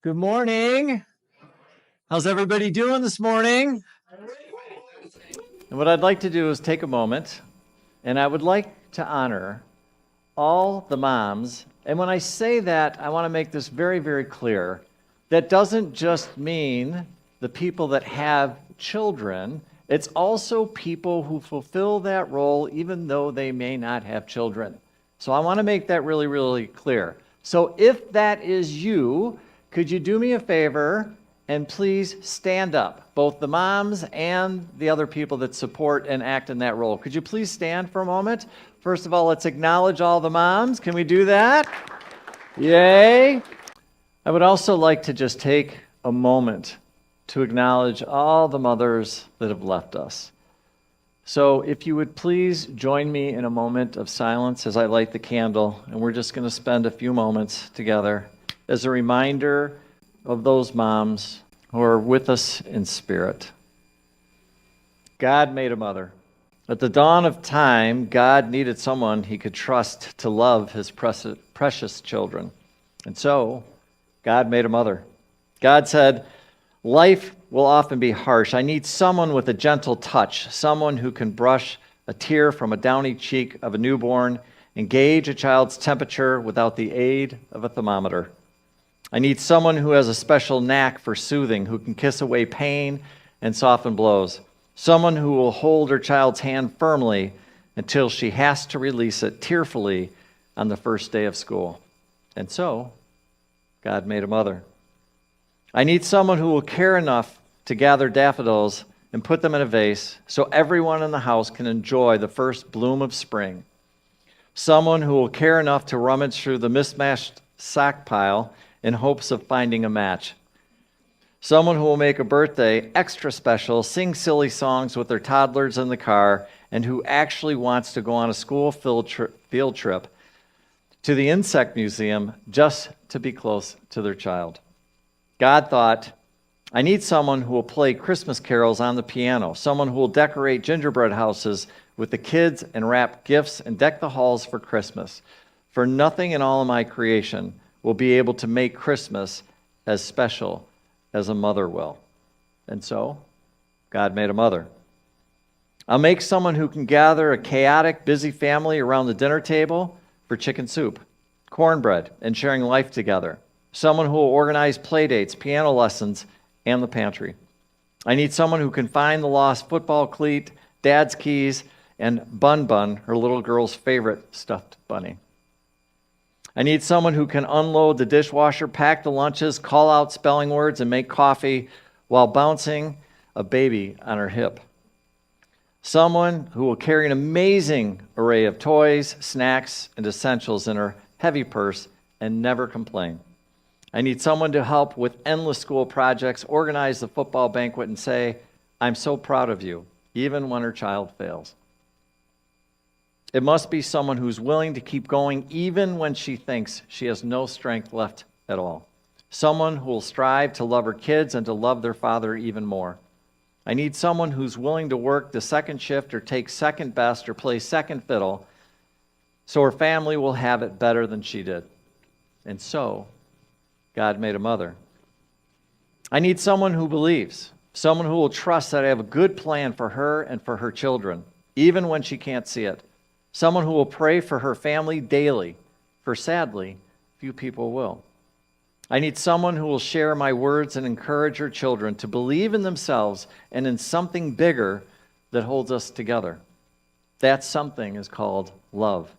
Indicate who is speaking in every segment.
Speaker 1: Good morning. How's everybody doing this morning? And what I'd like to do is take a moment, and I would like to honor all the moms. And when I say that, I want to make this very, very clear. That doesn't just mean the people that have children. It's also people who fulfill that role even though they may not have children. So I want to make that really, really clear. So if that is you, could you do me a favor and please stand up, both the moms and the other people that support and act in that role. Could you please stand for a moment? First of all, let's acknowledge all the moms. Can we do that? Yay. I would also like to just take a moment to acknowledge all the mothers that have left us. So if you would please join me in a moment of silence as I light the candle, and we're just going to spend a few moments together as a reminder of those moms who are with us in spirit. God made a mother. At the dawn of time, God needed someone he could trust to love his precious children. And so, God made a mother. God said, life will often be harsh. I need someone with a gentle touch, someone who can brush a tear from a downy cheek of a newborn and gauge a child's temperature without the aid of a thermometer. I need someone who has a special knack for soothing, who can kiss away pain and soften blows. Someone who will hold her child's hand firmly until she has to release it tearfully on the first day of school. And so, God made a mother. I need someone who will care enough to gather daffodils and put them in a vase so everyone in the house can enjoy the first bloom of spring. Someone who will care enough to rummage through the mismatched sock pile in hopes of finding a match. Someone who will make a birthday extra special, sing silly songs with their toddlers in the car, and who actually wants to go on a school field trip to the insect museum just to be close to their child. God thought, I need someone who will play Christmas carols on the piano, someone who will decorate gingerbread houses with the kids and wrap gifts and deck the halls for Christmas. For nothing in all of my creation will be able to make Christmas as special as a mother will. And so, God made a mother. I'll make someone who can gather a chaotic, busy family around the dinner table for chicken soup, cornbread, and sharing life together. Someone who will organize play dates, piano lessons, and the pantry. I need someone who can find the lost football cleat, dad's keys, and Bun Bun, her little girl's favorite stuffed bunny. I need someone who can unload the dishwasher, pack the lunches, call out spelling words, and make coffee while bouncing a baby on her hip. Someone who will carry an amazing array of toys, snacks, and essentials in her heavy purse and never complain. I need someone to help with endless school projects, organize the football banquet, and say, I'm so proud of you, even when her child fails. It must be someone who's willing to keep going even when she thinks she has no strength left at all. Someone who will strive to love her kids and to love their father even more. I need someone who's willing to work the second shift or take second best or play second fiddle so her family will have it better than she did. And so, God made a mother. I need someone who believes, someone who will trust that I have a good plan for her and for her children, even when she can't see it. Someone who will pray for her family daily, for sadly, few people will. I need someone who will share my words and encourage her children to believe in themselves and in something bigger that holds us together. That something is called love.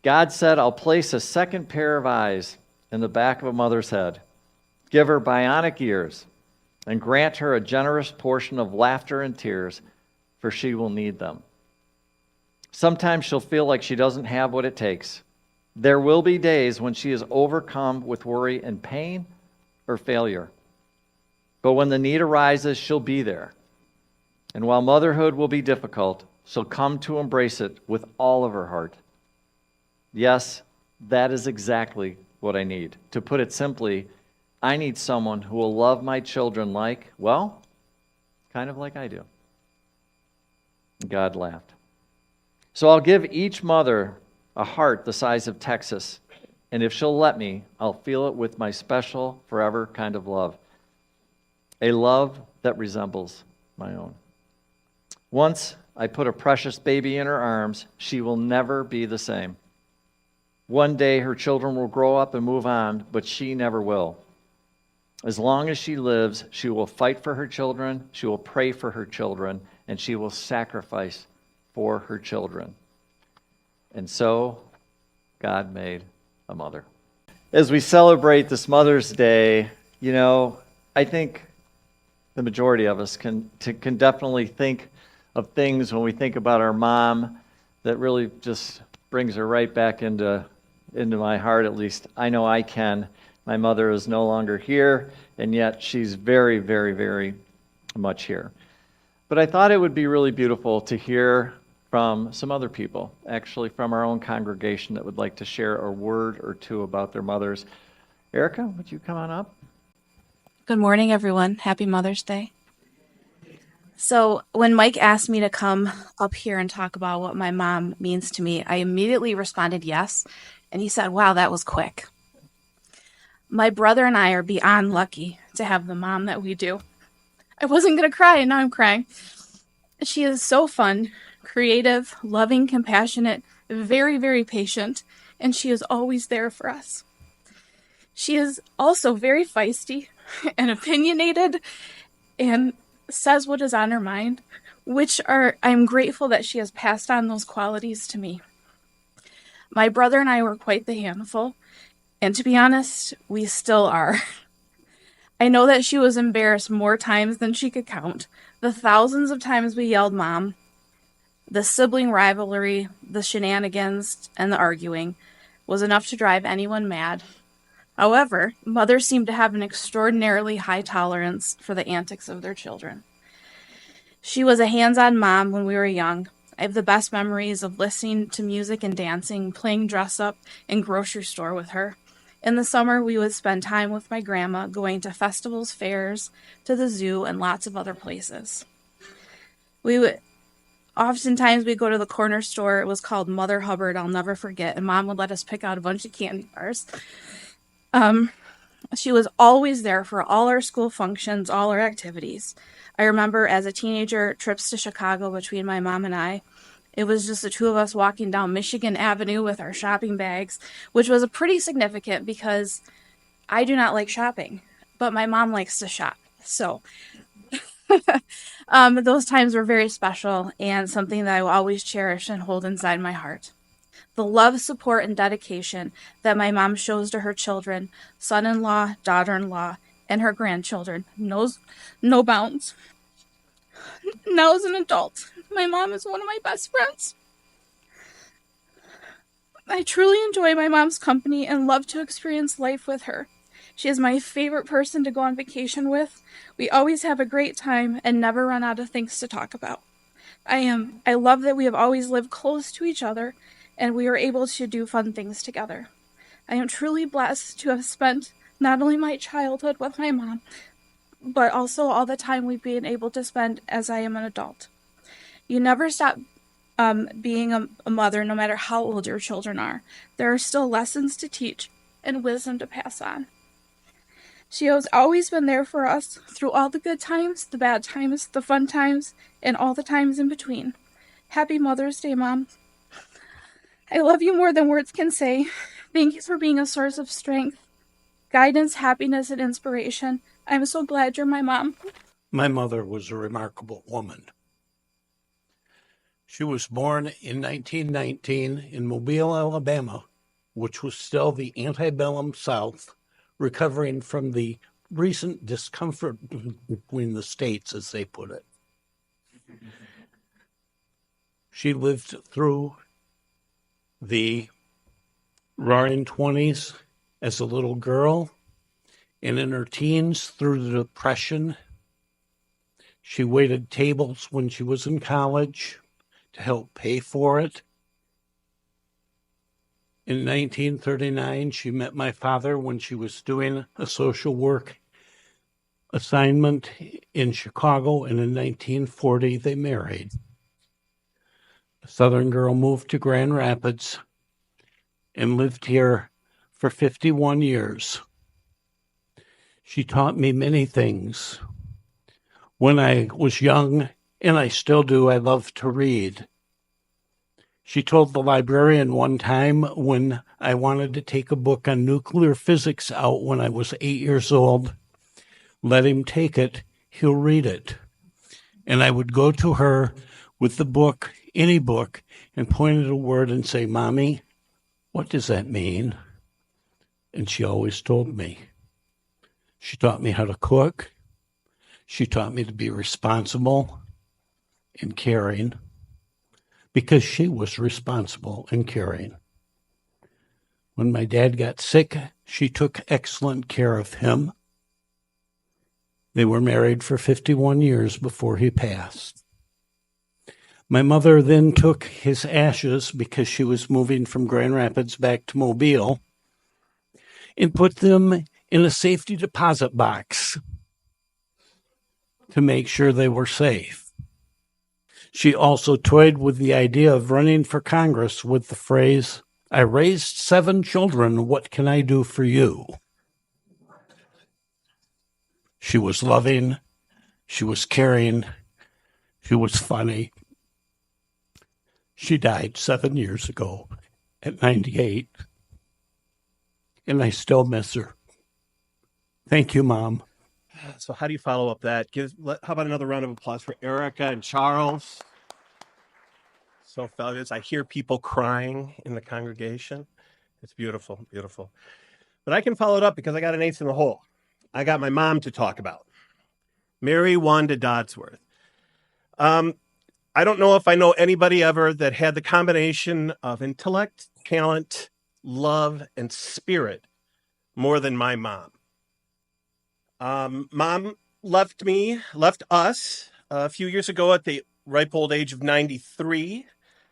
Speaker 1: God said, I'll place a second pair of eyes in the back of a mother's head, give her bionic ears, and grant her a generous portion of laughter and tears, for she will need them. Sometimes she'll feel like she doesn't have what it takes. There will be days when she is overcome with worry and pain or failure. But when the need arises, she'll be there. And while motherhood will be difficult, she'll come to embrace it with all of her heart. Yes, that is exactly what I need. To put it simply, I need someone who will love my children like, well, kind of like I do. God laughed. So I'll give each mother a heart the size of Texas and if she'll let me, I'll feel it with my special, forever kind of love. A love that resembles my own. Once I put a precious baby in her arms, she will never be the same. One day her children will grow up and move on, but she never will. As long as she lives, she will fight for her children, she will pray for her children, and she will sacrifice for her children. And so, God made a mother. As we celebrate this Mother's Day, I think the majority of us can definitely think of things when we think about our mom that really just brings her right back into my heart, at least. I know I can. My mother is no longer here, and yet she's very, very, very much here. But I thought it would be really beautiful to hear from some other people, actually from our own congregation, that would like to share a word or two about their mothers. Erica, would you come on up?
Speaker 2: Good morning, everyone. Happy Mother's Day. So when Mike asked me to come up here and talk about what my mom means to me, I immediately responded yes. And he said, wow, that was quick. My brother and I are beyond lucky to have the mom that we do. I wasn't going to cry, and now I'm crying. She is so fun, creative, loving, compassionate, very, very patient, and she is always there for us. She is also very feisty and opinionated and says what is on her mind, I'm grateful that she has passed on those qualities to me. My brother and I were quite the handful, and to be honest, we still are. I know that she was embarrassed more times than she could count. The thousands of times we yelled Mom, the sibling rivalry, the shenanigans, and the arguing was enough to drive anyone mad. However, mothers seem to have an extraordinarily high tolerance for the antics of their children. She was a hands-on mom when we were young. I have the best memories of listening to music and dancing, playing dress-up in grocery store with her. In the summer, we would spend time with my grandma, going to festivals, fairs, to the zoo, and lots of other places. Oftentimes we'd go to the corner store. It was called Mother Hubbard, I'll never forget, and Mom would let us pick out a bunch of candy bars. She was always there for all our school functions, all our activities. I remember as a teenager, trips to Chicago between my mom and I. It was just the two of us walking down Michigan Avenue with our shopping bags, which was pretty significant because I do not like shopping, but my mom likes to shop. So those times were very special and something that I will always cherish and hold inside my heart. The love, support, and dedication that my mom shows to her children, son-in-law, daughter-in-law, and her grandchildren knows no bounds. Now as an adult, my mom is one of my best friends. I truly enjoy my mom's company and love to experience life with her. She is my favorite person to go on vacation with. We always have a great time and never run out of things to talk about. I love that we have always lived close to each other and we are able to do fun things together. I am truly blessed to have spent not only my childhood with my mom, but also all the time we've been able to spend as I am an adult. You never stop being a mother, no matter how old your children are. There are still lessons to teach and wisdom to pass on. She has always been there for us through all the good times, the bad times, the fun times, and all the times in between. Happy Mother's Day, Mom. I love you more than words can say. Thank you for being a source of strength, guidance, happiness, and inspiration. I'm so glad you're my mom.
Speaker 3: My mother was a remarkable woman. She was born in 1919 in Mobile, Alabama, which was still the antebellum South, recovering from the recent discomfort between the states, as they put it. She lived through the roaring 20s as a little girl, and in her teens through the Depression. She waited tables when she was in college to help pay for it. In 1939, she met my father when she was doing a social work assignment in Chicago, and in 1940, they married. A Southern girl moved to Grand Rapids and lived here for 51 years. She taught me many things. When I was young, and I still do, I love to read. She told the librarian one time when I wanted to take a book on nuclear physics out when I was 8 years old, let him take it, he'll read it. And I would go to her with the book, any book, and point at a word and say, "Mommy, what does that mean?" And she always told me. She taught me how to cook. She taught me to be responsible and caring, because she was responsible and caring. When my dad got sick, she took excellent care of him. They were married for 51 years before he passed. My mother then took his ashes, because she was moving from Grand Rapids back to Mobile, and put them in a safety deposit box to make sure they were safe. She also toyed with the idea of running for Congress with the phrase, "I raised 7 children, what can I do for you?" She was loving, she was caring, she was funny. She died 7 years ago at 98, and I still miss her. Thank you, Mom.
Speaker 4: So how do you follow up that? How about another round of applause for Erica and Charles? So fabulous. I hear people crying in the congregation. It's beautiful, beautiful. But I can follow it up because I got an ace in the hole. I got my mom to talk about. Mary Wanda Dodsworth. I don't know if I know anybody ever that had the combination of intellect, talent, love, and spirit more than my mom. Mom left us a few years ago at the ripe old age of 93.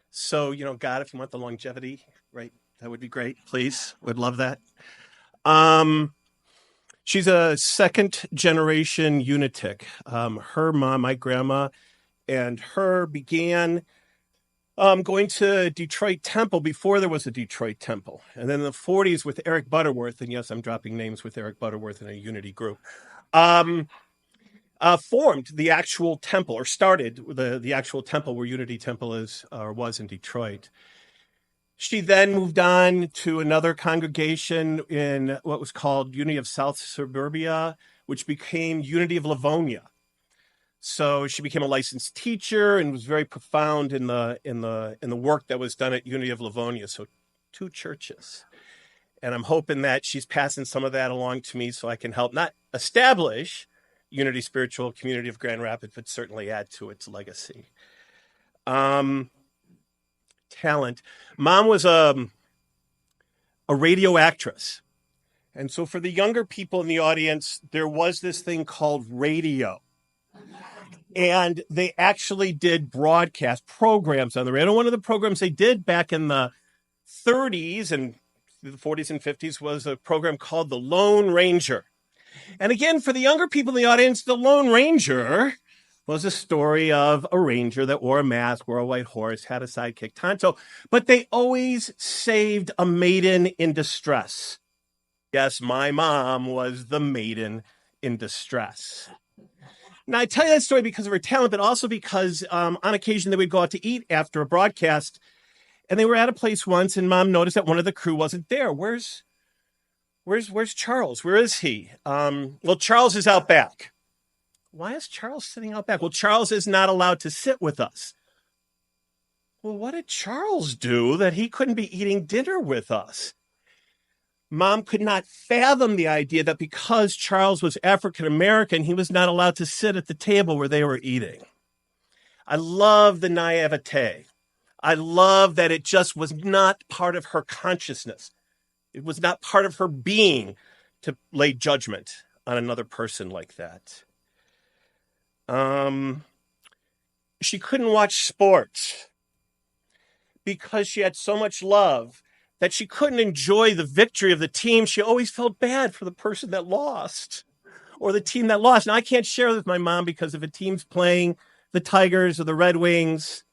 Speaker 4: So, God, if you want the longevity, right, that would be great. Please, would love that. She's a second generation Unitic. Her mom, my grandma, and her began going to Detroit Temple before there was a Detroit Temple. And then in the 40s with Eric Butterworth, and yes, I'm dropping names with Eric Butterworth in a Unity group, formed the actual temple, or started the actual temple where Unity Temple is or was in Detroit. She then moved on to another congregation in what was called Unity of South Suburbia, which became Unity of Livonia. So she became a licensed teacher and was very profound in the work that was done at Unity of Livonia. So 2 churches. And I'm hoping that she's passing some of that along to me so I can help not establish Unity Spiritual Community of Grand Rapids, but certainly add to its legacy. Talent. Mom was a radio actress. And so for the younger people in the audience, there was this thing called radio. And they actually did broadcast programs on the radio. One of the programs they did back in the 30s and the 40s and 50s was a program called The Lone Ranger. And again, for the younger people in the audience, The Lone Ranger was a story of a ranger that wore a mask, wore a white horse, had a sidekick, Tonto, but they always saved a maiden in distress. Yes, my mom was the maiden in distress. Now, I tell you that story because of her talent, but also because on occasion they would go out to eat after a broadcast, and they were at a place once, and Mom noticed that one of the crew wasn't there. Where's Charles? Where is he? Well, Charles is out back. Why is Charles sitting out back? Well, Charles is not allowed to sit with us. Well, what did Charles do that he couldn't be eating dinner with us? Mom could not fathom the idea that because Charles was African American, he was not allowed to sit at the table where they were eating. I love the naivete. I love that it just was not part of her consciousness. It was not part of her being to lay judgment on another person like that. She couldn't watch sports because she had so much love that she couldn't enjoy the victory of the team. She always felt bad for the person that lost or the team that lost. Now, I can't share with my mom because if a team's playing the Tigers or the Red Wings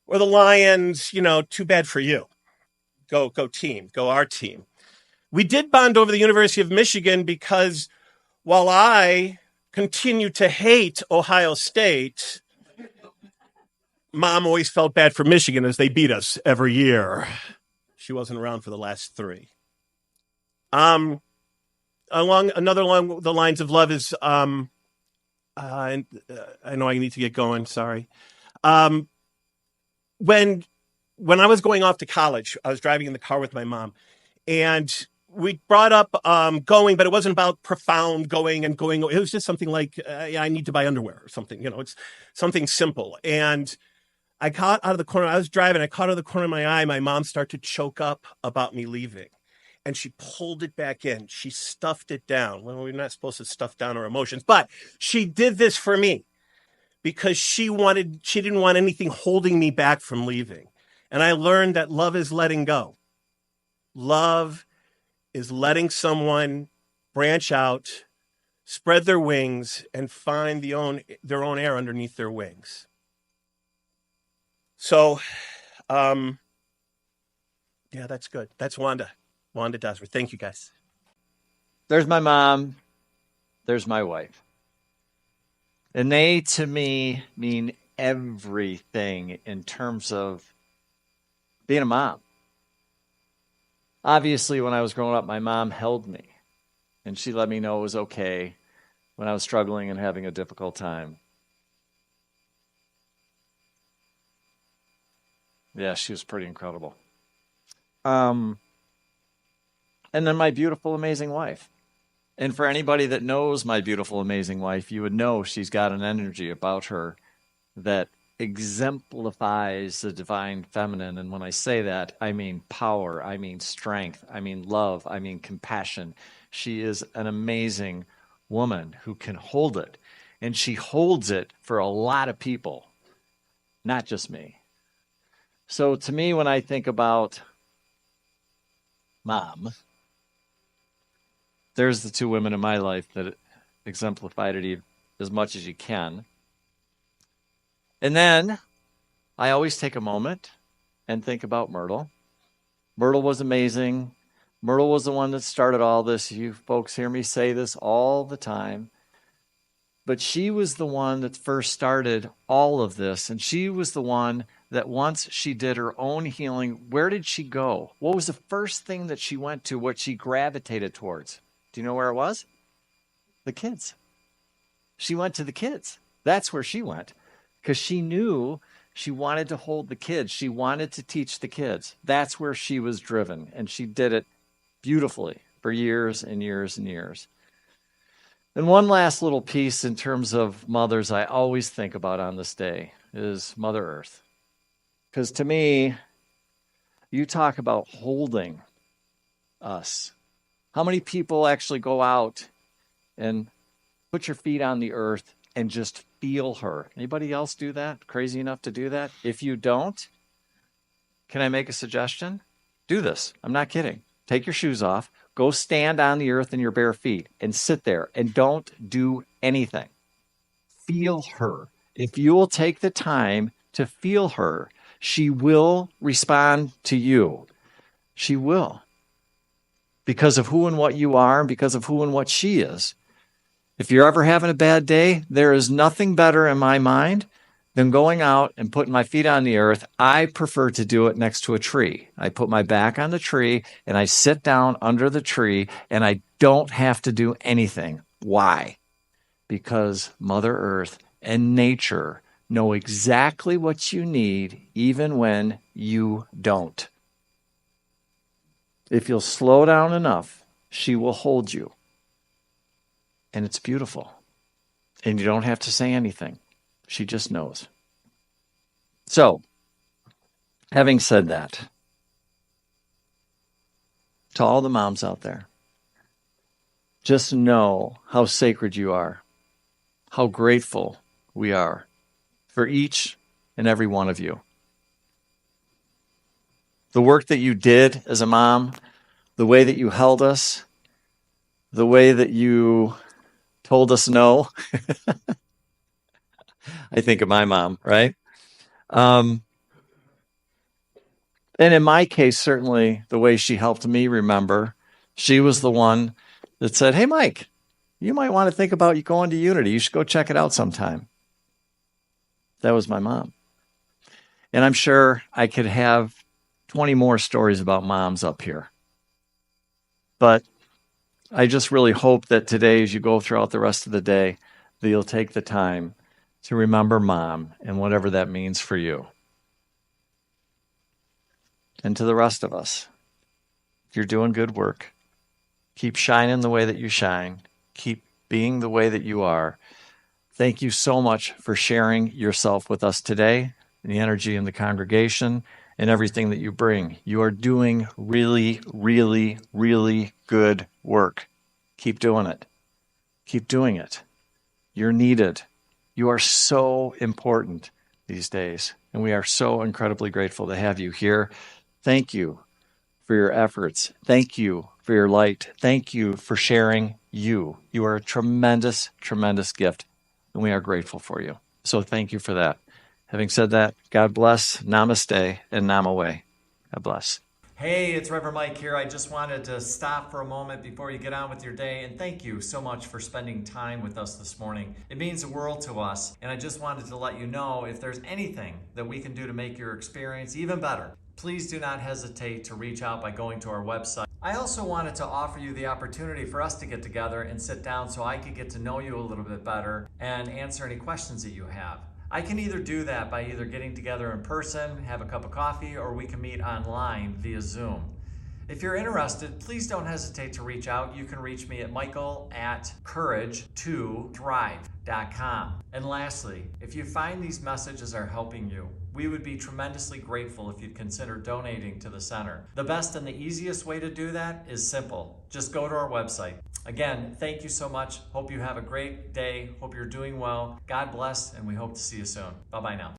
Speaker 4: or the Lions, too bad for you. Go team, go our team. We did bond over the University of Michigan because while I continue to hate Ohio State, Mom always felt bad for Michigan as they beat us every year. She wasn't around for the last 3. Along the lines of love is, I know I need to get going. Sorry. When I was going off to college, I was driving in the car with my mom, and we brought up going, but it wasn't about profound going and going. It was just something like, I need to buy underwear or something. It's something simple. And I caught out of the corner. I was driving. I caught out of the corner of my eye. My mom started to choke up about me leaving. And she pulled it back in. She stuffed it down. Well, we're not supposed to stuff down our emotions, but she did this for me because she didn't want anything holding me back from leaving. And I learned that love is letting go. Love is letting someone branch out, spread their wings, and find their own air underneath their wings. So, yeah, that's good. That's Wanda Dosworth. Thank you, guys.
Speaker 1: There's my mom. There's my wife. And they, to me, mean everything in terms of being a mom. Obviously, when I was growing up, my mom held me. And she let me know it was okay when I was struggling and having a difficult time. Yeah, she was pretty incredible. And then my beautiful, amazing wife. And for anybody that knows my beautiful, amazing wife, you would know she's got an energy about her that exemplifies the divine feminine. And when I say that, I mean power, I mean strength, I mean love, I mean compassion. She is an amazing woman who can hold it. And she holds it for a lot of people, not just me. So to me, when I think about mom, there's the 2 women in my life that exemplified it as much as you can. And then I always take a moment and think about Myrtle. Myrtle was amazing. Myrtle was the one that started all this. You folks hear me say this all the time. But she was the one that first started all of this. And she was the one that once she did her own healing, where did she go? What was the first thing that she went to, what she gravitated towards? Do you know where it was? The kids. She went to the kids. That's where she went. Because she knew she wanted to hold the kids. She wanted to teach the kids. That's where she was driven. And she did it beautifully for years and years and years. And one last little piece in terms of mothers I always think about on this day is Mother Earth. Because to me, you talk about holding us. How many people actually go out and put your feet on the earth and just feel her? Anybody else do that? Crazy enough to do that? If you don't, can I make a suggestion? Do this. I'm not kidding. Take your shoes off. Go stand on the earth in your bare feet and sit there and don't do anything. Feel her. If you will take the time to feel her, she will respond to you. She will. Because of who and what you are and because of who and what she is. If you're ever having a bad day, there is nothing better in my mind than going out and putting my feet on the earth. I prefer to do it next to a tree. I put my back on the tree and I sit down under the tree and I don't have to do anything. Why? Because Mother Earth and nature know exactly what you need even when you don't. If you'll slow down enough, she will hold you. And it's beautiful. And you don't have to say anything. She just knows. So, having said that, to all the moms out there, just know how sacred you are, how grateful we are for each and every one of you. The work that you did as a mom, the way that you held us, the way that you told us no. I think of my mom, right? And in my case, certainly the way she helped me remember She was the one that said, hey, Mike, you might want to think about you going to Unity. You should go check it out sometime. That was my mom. And I'm sure I could have 20 more stories about moms up here. But I just really hope that today, as you go throughout the rest of the day, that you'll take the time to remember mom and whatever that means for you. And to the rest of us, you're doing good work. Keep shining the way that you shine. Keep being the way that you are. Thank you so much for sharing yourself with us today, and the energy in the congregation, and everything that you bring. You are doing really, really, really good work. Keep doing it. Keep doing it. You're needed. You are so important these days, and we are so incredibly grateful to have you here. Thank you for your efforts. Thank you for your light. Thank you for sharing you. You are a tremendous, tremendous gift, and we are grateful for you. So thank you for that. Having said that, God bless, namaste, and namaway. God bless.
Speaker 5: Hey, it's Reverend Mike here. I just wanted to stop for a moment before you get on with your day and thank you so much for spending time with us this morning. It means the world to us, and I just wanted to let you know if there's anything that we can do to make your experience even better, please do not hesitate to reach out by going to our website. I also wanted to offer you the opportunity for us to get together and sit down so I could get to know you a little bit better and answer any questions that you have. I can either do that by either getting together in person, have a cup of coffee, or we can meet online via Zoom. If you're interested, please don't hesitate to reach out. You can reach me at michael@courage2thrive.com. And lastly, if you find these messages are helping you, we would be tremendously grateful if you'd consider donating to the center. The best and the easiest way to do that is simple. Just go to our website. Again, thank you so much. Hope you have a great day. Hope you're doing well. God bless, and we hope to see you soon. Bye-bye now.